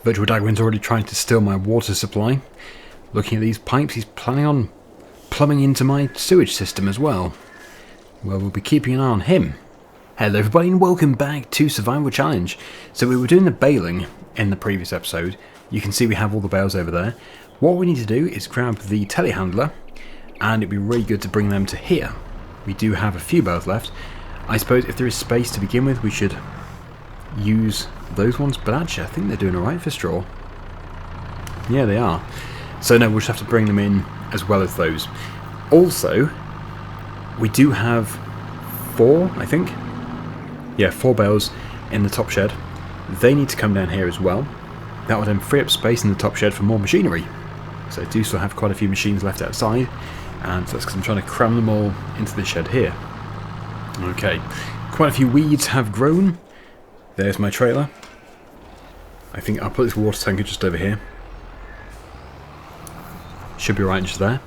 Virtual Daggerwin's already trying to steal my water supply. Looking at these pipes, he's planning on plumbing into my sewage system as well. Well, we'll be keeping an eye on him. Hello everybody and welcome back to Survival Challenge. So we were doing the baling in the previous episode. You can see we have all the bales over there. What we need to do is grab the telehandler, and it'd be really good to bring them to here. We do have a few bales left. I suppose if there is space to begin with, we should use those ones, but actually I think they're doing alright for straw. Yeah, they are. So no, we'll just have to bring them in as well as those. Also, we do have 4, I think. Yeah, 4 bales in the top shed. They need to come down here as well. That would then free up space in the top shed for more machinery. So I do still have quite a few machines left outside, and that's because I'm trying to cram them all into the shed here. Okay, quite a few weeds have grown. There's my trailer. I think I'll put this water tanker just over here. Should be right just there.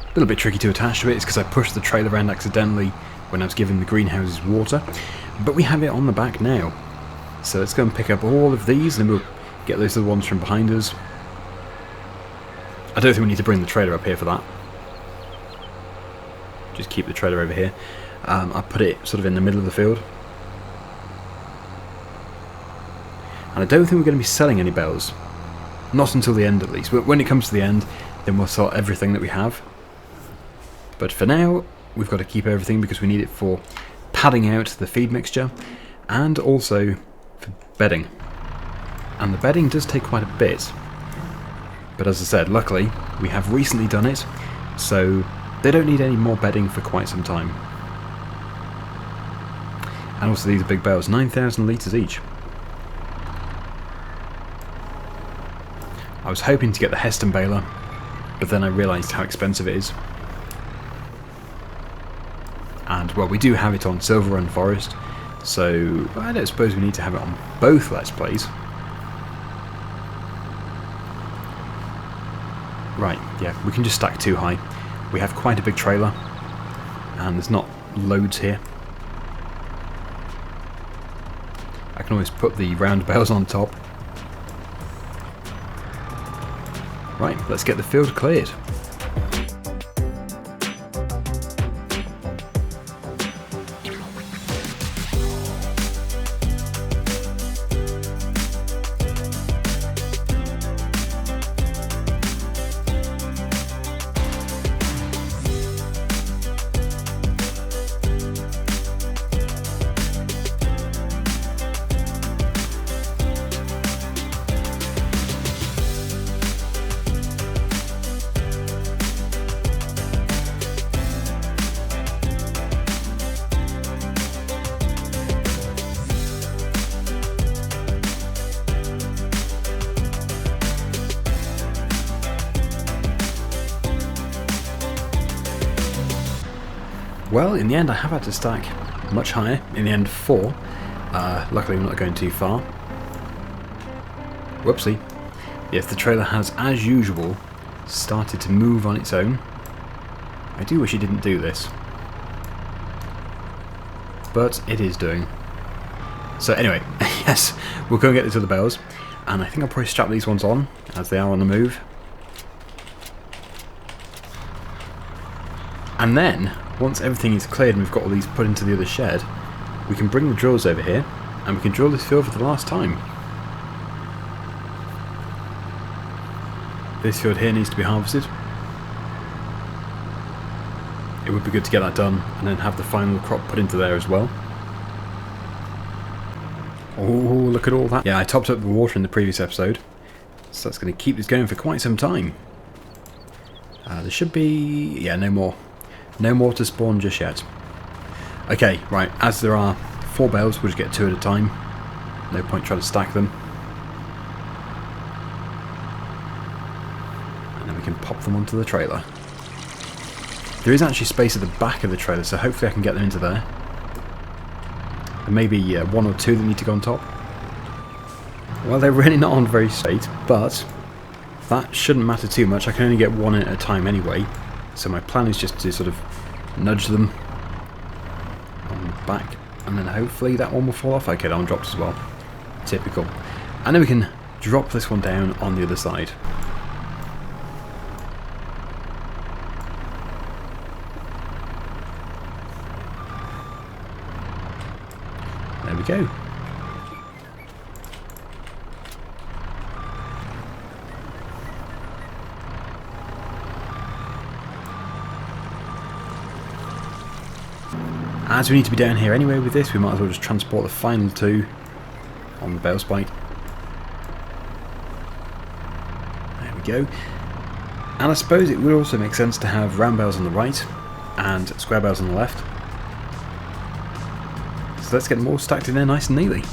A little bit tricky to attach to it, it's because I pushed the trailer around accidentally when I was giving the greenhouses water. But we have it on the back now. So let's go and pick up all of these, and then we'll get those other ones from behind us. I don't think we need to bring the trailer up here for that. Just keep the trailer over here. I put it sort of in the middle of the field. And I don't think we're going to be selling any bales. Not until the end at least. But when it comes to the end, then we'll sell everything that we have. But for now, we've got to keep everything because we need it for padding out the feed mixture and also for bedding. And the bedding does take quite a bit. But as I said, luckily, we have recently done it, so they don't need any more bedding for quite some time. And also these are big bales, 9,000 litres each. I was hoping to get the Heston baler, but then I realised how expensive it is. And, well, we do have it on Silver Run Forest, so I don't suppose we need to have it on both Let's Plays. Right, yeah, we can just stack 2 high. We have quite a big trailer, and there's not loads here. I can always put the round bales on top. Right, let's get the field cleared. Well, in the end I have had to stack much higher, in the end 4. Luckily we're not going too far. Whoopsie. Yes, the trailer has, as usual, started to move on its own. I do wish it didn't do this. But it is doing. So anyway, yes, we'll go and get these other bales. And I think I'll probably strap these ones on, as they are on the move. And then, once everything is cleared and we've got all these put into the other shed, we can bring the drills over here and we can drill this field for the last time. This field here needs to be harvested. It would be good to get that done and then have the final crop put into there as well. Oh, look at all that. Yeah, I topped up the water in the previous episode, so that's going to keep this going for quite some time. There should be... yeah, no more. No more to spawn just yet. Okay, right, as there are 4 bales, we'll just get 2 at a time. No point trying to stack them. And then we can pop them onto the trailer. There is actually space at the back of the trailer, so hopefully I can get them into there. And maybe 1 or 2 that need to go on top. Well, they're really not on very straight, but that shouldn't matter too much. I can only get 1 at a time anyway. So my plan is just to sort of nudge them on the back. and then hopefully that one will fall off. Okay, that one dropped as well. Typical. And then we can drop this one down on the other side. There we go. As we need to be down here anyway with this, we might as well just transport the final two on the bale spike. There we go. And I suppose it would also make sense to have round bales on the right and square bales on the left. So let's get them all stacked in there nice and neatly.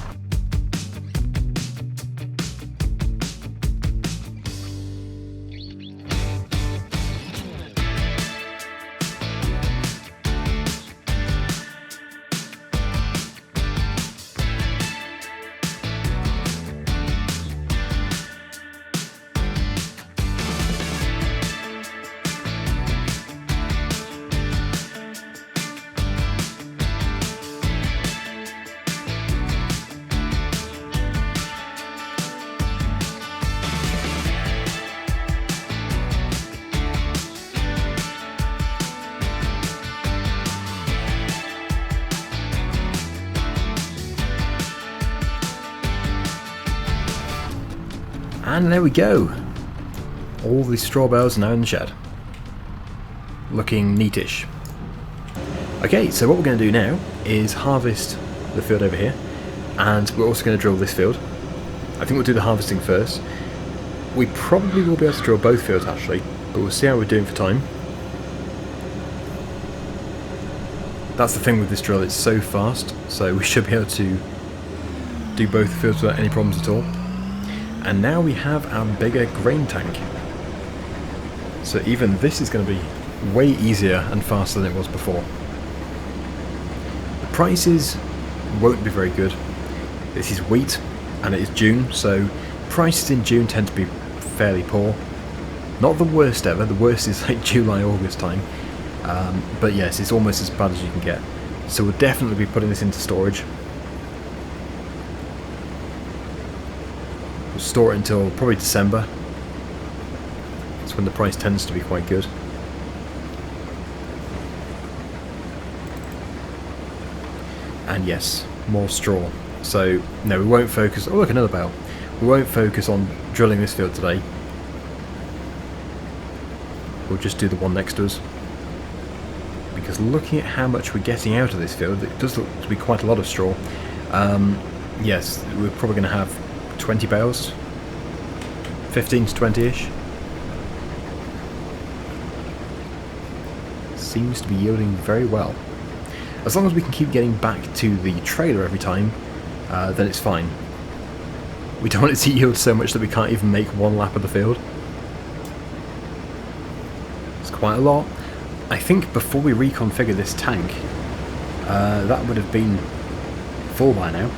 And there we go. All the straw bales are now in the shed. Looking neatish. Okay, so what we're going to do now is harvest the field over here. And we're also going to drill this field. I think we'll do the harvesting first. We probably will be able to drill both fields actually, but we'll see how we're doing for time. That's the thing with this drill, it's so fast, so we should be able to do both fields without any problems at all. And now we have our bigger grain tank. So even this is going to be way easier and faster than it was before. The prices won't be very good. This is wheat and it is June, so prices in June tend to be fairly poor. Not the worst ever, the worst is like July, August time. But yes, it's almost as bad as you can get. So we'll definitely be putting this into storage. We'll store it until probably December. That's when the price tends to be quite good. And yes, more straw. So no, we won't focus. Oh look, another bale. We won't focus on drilling this field today. We'll just do the one next to us. Because looking at how much we're getting out of this field, it does look to be quite a lot of straw. Yes, we're probably going to have 20 bales, 15 to 20-ish. Seems to be yielding very well. As long as we can keep getting back to the trailer every time, then it's fine. We don't want it to yield so much that we can't even make one lap of the field. It's quite a lot. I think before we reconfigure this tank, that would have been full by now.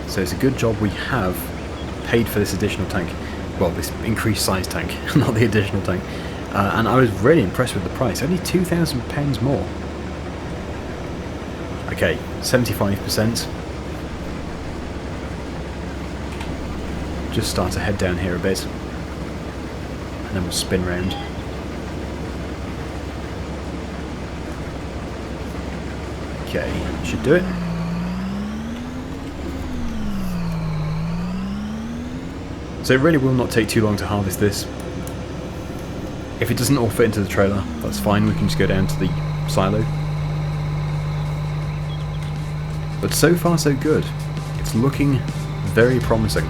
So it's a good job we have paid for this additional tank. Well, this increased size tank, not the additional tank. And I was really impressed with the price. Only £2,000 more. Okay, 75%. Just start to head down here a bit. And then we'll spin round. Okay, should do it. So it really will not take too long to harvest this. If it doesn't all fit into the trailer, that's fine, we can just go down to the silo. But so far so good. It's looking very promising.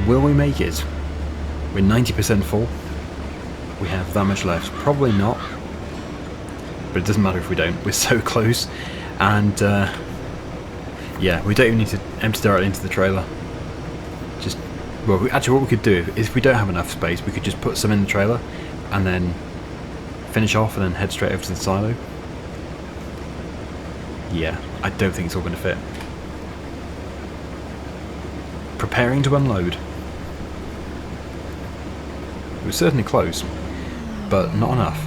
Will we make it? We're 90% full. We have that much left. Probably not. But it doesn't matter if we don't. We're so close. And yeah, we don't even need to empty directly into the trailer. Just, well, actually what we could do is if we don't have enough space, we could just put some in the trailer and then finish off and then head straight over to the silo. Yeah, I don't think it's all going to fit. Preparing to unload. It was certainly close, but not enough.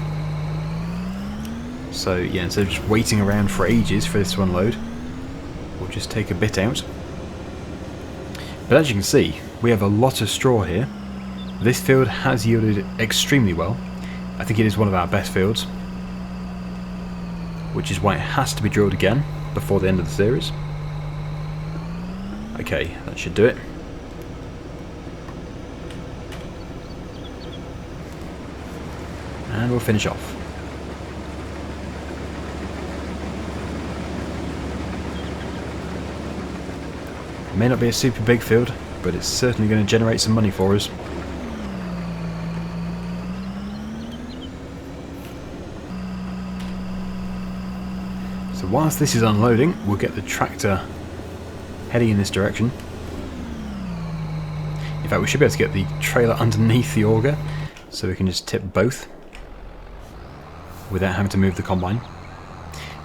So yeah, instead of just waiting around for ages for this to unload, we'll just take a bit out. But as you can see, we have a lot of straw here. This field has yielded extremely well. I think it is one of our best fields, which is why it has to be drilled again before the end of the series. Okay, that should do it. And we'll finish off. It may not be a super big field, but it's certainly going to generate some money for us. So whilst this is unloading, we'll get the tractor heading in this direction. In fact, we should be able to get the trailer underneath the auger, so we can just tip both without having to move the combine.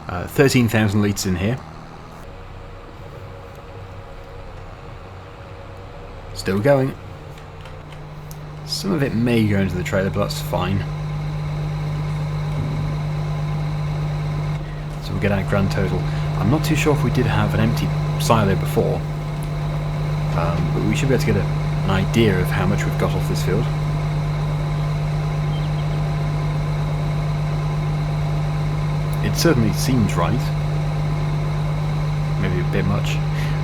13,000 litres in here. Still going. Some of it may go into the trailer, but that's fine. So we'll get our grand total. I'm not too sure if we did have an empty silo before, but we should be able to get an idea of how much we've got off this field. It certainly seems right. Maybe a bit much.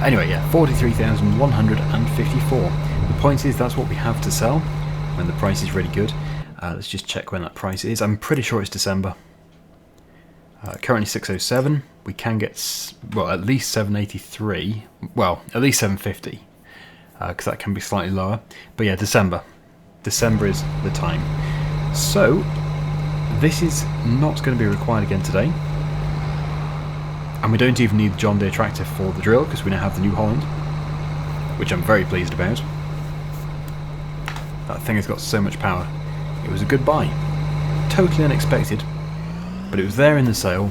Anyway, yeah, 43,154. The point is, that's what we have to sell when the price is really good. Let's just check when that price is. I'm pretty sure it's December. Currently 607. We can get, well, at least 783. Well, at least 750. Because that can be slightly lower. But yeah, December. December is the time. So, this is not going to be required again today. And we don't even need the John Deere tractor for the drill, because we now have the new Holland, which I'm very pleased about. That thing has got so much power. It was a good buy. Totally unexpected, but it was there in the sale,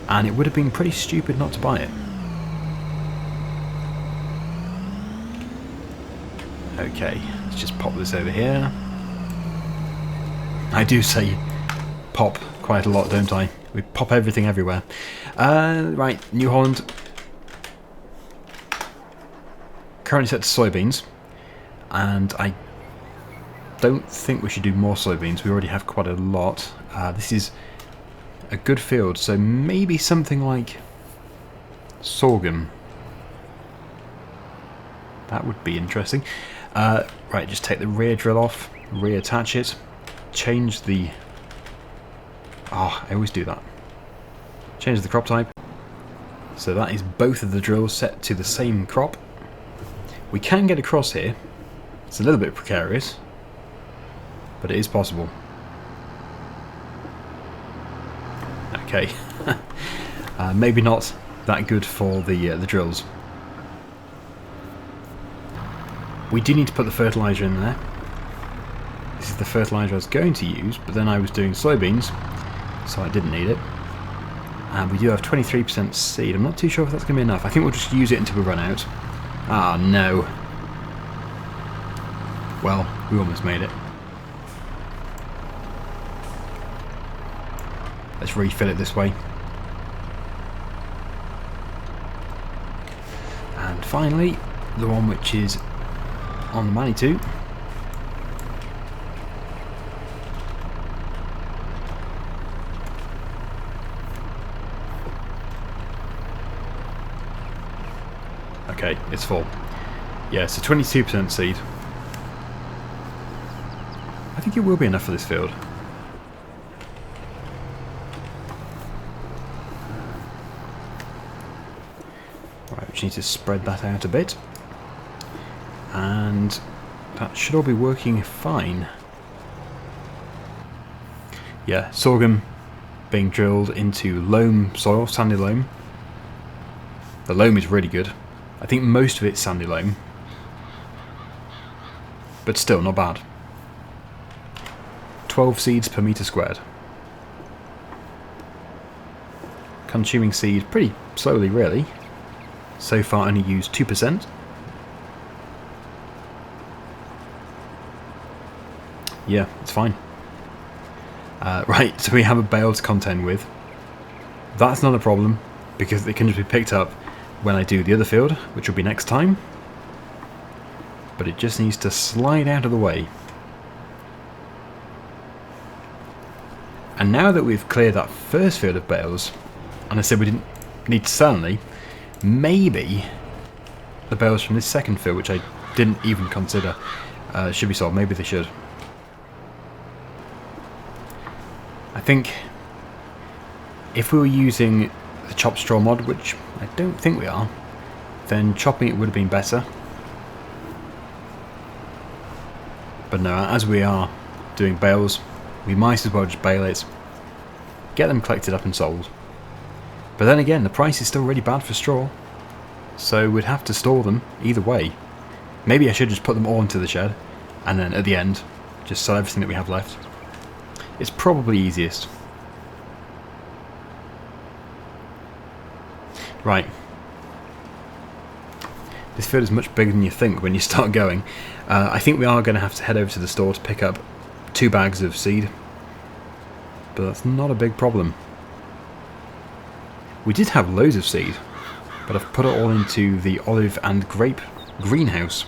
and it would have been pretty stupid not to buy it. Okay, let's just pop this over here. I do say pop quite a lot, don't I? We pop everything everywhere. Right, New Holland. Currently set to soybeans, and I don't think we should do more soybeans. We already have quite a lot. This is a good field, so maybe something like sorghum. That would be interesting. Right, just take the rear drill off, reattach it, change the... Oh, I always do that. Change the crop type. So that is both of the drills set to the same crop. We can get across here. It's a little bit precarious, but it is possible. Okay. Maybe not that good for the drills. We do need to put the fertilizer in there. This is the fertilizer I was going to use, but then I was doing soybeans, so I didn't need it. And we do have 23% seed. I'm not too sure if that's going to be enough. I think we'll just use it until we run out. Ah, no. Well, we almost made it. Let's refill it this way. And finally, the one which is on the Manitou. Okay, it's full. Yeah, so 22% seed. I think it will be enough for this field. Right, we just need to spread that out a bit. And that should all be working fine. Yeah, sorghum being drilled into loam soil, sandy loam. The loam is really good. I think most of it's sandy loam. But still, not bad. 12 seeds per metre squared. Consuming seed pretty slowly, really. So far only used 2%. Yeah, it's fine. Right, so we have a bale to contend with. That's not a problem, because it can just be picked up when I do the other field, which will be next time. But it just needs to slide out of the way. And now that we've cleared that first field of bales, and I said we didn't need to sell any, maybe the bales from this second field, which I didn't even consider, should be sold. Maybe they should. I think if we were using the chop straw mod, which I don't think we are, then chopping it would have been better. But no, as we are doing bales, we might as well just bale it, get them collected up and sold. But then again, the price is still really bad for straw, so we'd have to store them either way. Maybe I should just put them all into the shed, and then at the end, just sell everything that we have left. It's probably easiest. Right. This field is much bigger than you think when you start going. I think we are going to have to head over to the store to pick up 2 bags of seed. But that's not a big problem. We did have loads of seed, but I've put it all into the olive and grape greenhouse.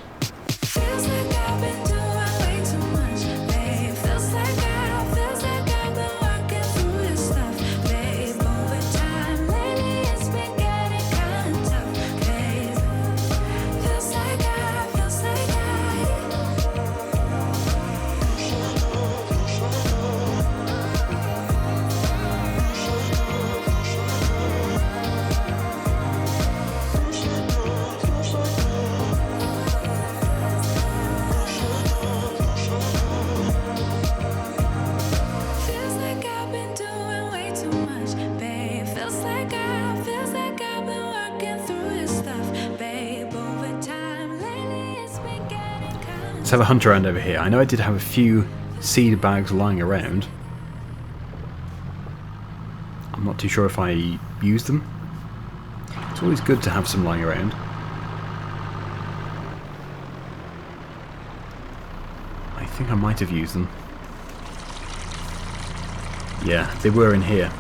Let's have a hunt around over here. I know I did have a few seed bags lying around. I'm not too sure if I used them. It's always good to have some lying around. I think I might have used them. Yeah, they were in here.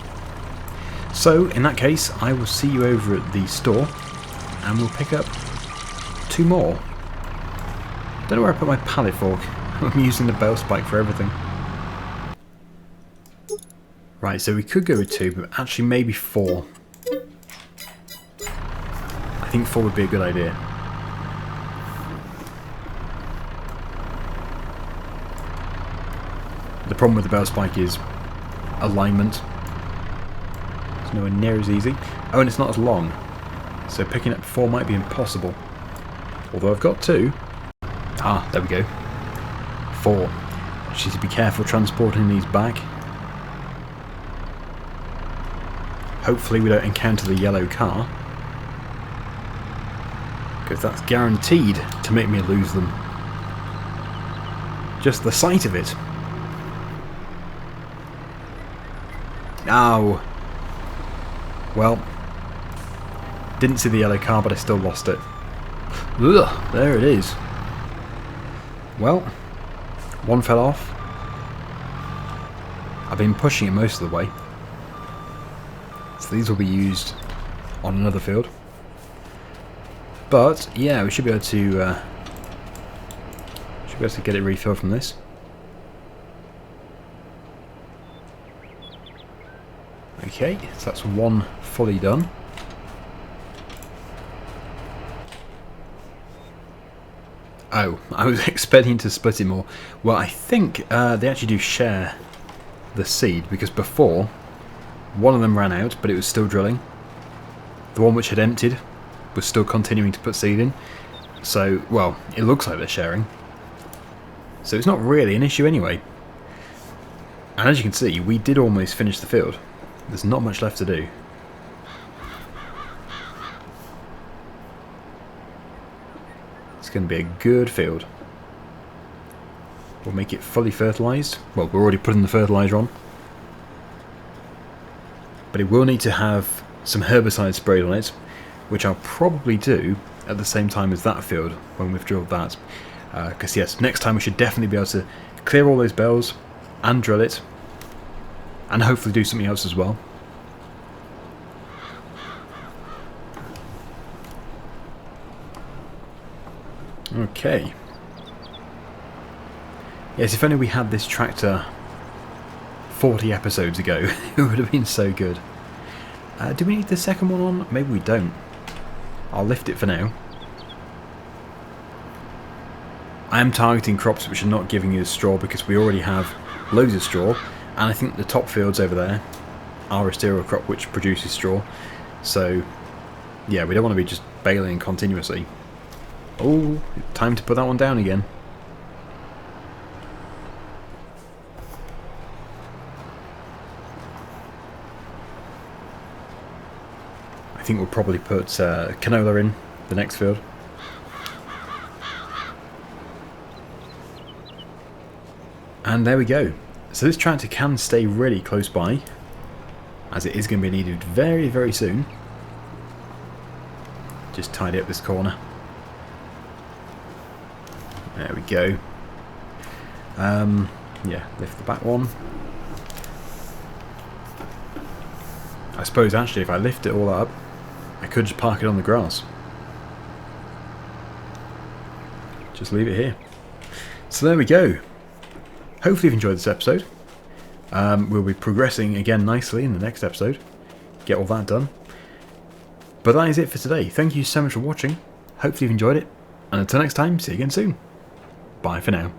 So, in that case, I will see you over at the store and we'll pick up 2 more. Don't know where I put my pallet fork. I'm using the bale spike for everything. Right, so we could go with 2, but actually maybe 4. I think 4 would be a good idea. The problem with the bale spike is alignment. It's nowhere near as easy. Oh, and it's not as long. So picking up 4 might be impossible. Although I've got 2. Ah, there we go. 4. Just need to be careful transporting these back. Hopefully we don't encounter the yellow car, because that's guaranteed to make me lose them. Just the sight of it. Ow. Well, didn't see the yellow car, but I still lost it. Ugh, there it is. Well, 1 fell off. I've been pushing it most of the way. So these will be used on another field. But yeah, we should be able to get it refilled from this. Okay, so that's 1 fully done. Oh, I was expecting to split it more. Well, I think they actually do share the seed, because before, one of them ran out, but it was still drilling. The one which had emptied was still continuing to put seed in. So, well, it looks like they're sharing. So it's not really an issue anyway. And as you can see, we did almost finish the field. There's not much left to do. It's going to be a good field. We'll make it fully fertilised. Well, we're already putting the fertiliser on. But it will need to have some herbicide sprayed on it, which I'll probably do at the same time as that field when we've drilled that. Because yes, next time we should definitely be able to clear all those bales and drill it, and hopefully do something else as well. Okay. Yes, if only we had this tractor 40 episodes ago, it would have been so good. Do we need the second one on? Maybe we don't. I'll lift it for now. I am targeting crops which are not giving you the straw because we already have loads of straw, and I think the top fields over there are a cereal crop which produces straw. So yeah, we don't want to be just baling continuously. Oh, time to put that one down again. I think we'll probably put canola in the next field. And there we go. So this tractor can stay really close by, as it is going to be needed very, very soon. Just tidy up this corner. There we go. Yeah, lift the back one. I suppose actually if I lift it all up, I could just park it on the grass. Just leave it here. So there we go. Hopefully you've enjoyed this episode. We'll be progressing again nicely in the next episode. Get all that done. But that is it for today. Thank you so much for watching. Hopefully you've enjoyed it. And until next time, see you again soon. Bye for now.